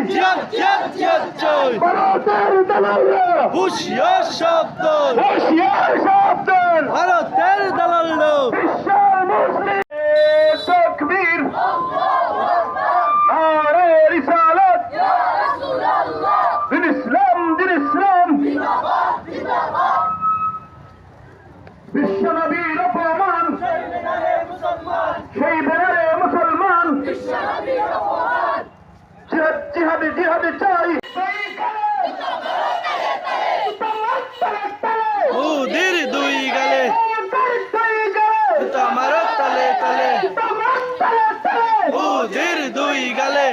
জিয়াদ জিয়াদ জিয়াদ জয় ভারতের দালালরা হুশিয়ার সাবধান হুঁশিয়ার সাবধান ভারতের দালালরা বিশ্ব মুসলিম তাকবীর নারে রিসালাত দিন ইসলাম বিশ্ব নবীর অপমান সেই বেনারে মুসলমান জিহাদ জিহাদ চাই মোদির দুই গালে তোমার তালে তালে মোদির দুই গালে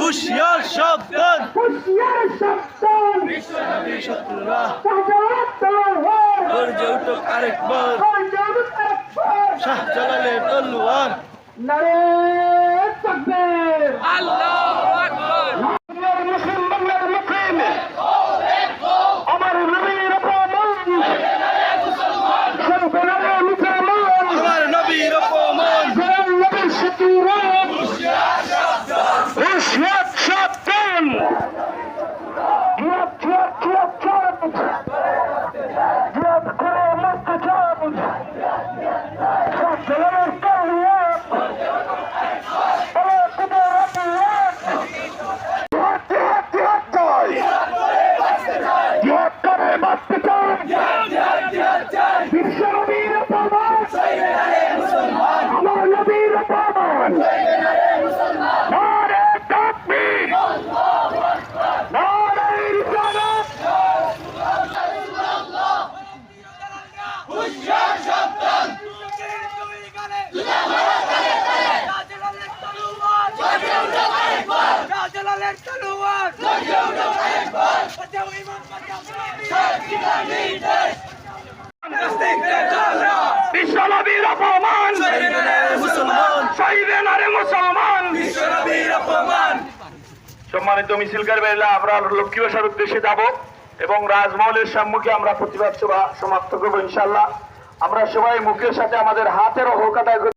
হুশিয়ার সাবধান বিশ্বনবীর শত্রুরা গর্জে উঠুক আরেকবার শাহজালালের তলোয়ার নারে তাকবীর আল্লাহু আকবার মুসলিম বাংলার মুসলিম আমার নবীর অপমান সব বেনারে মুসলমান আমার নবীর অপমান নবীর শত্রুরা হুঁশিয়ার সাবধান জিহাদ জিহাদ জিহাদ জিহাদ করে মরতে চান শাহজালালের তলোয়ার বিশ্ব নবীর অপমান আমার নবীর অপমান নারে তাকবীর নারে রিসালাত হুশিয়ার সাবধান শাহজালালের তলোয়ার বিশ্ব নবীর অপমান মুসলমান চাইবেন আরে মুসলমান বিশ্বনবীর অপমান সম্মানিত মিছিলকারী ভাইরা আমরা লক্ষ্মী বাসার উদ্দেশ্যে যাব এবং রাজমহলের সম্মুখে আমরা প্রতিবাদ সভা সমাপ্ত করবো ইনশাআল্লাহ। আমরা সবাই মুখের সাথে আমাদের হাতের হোক আদায়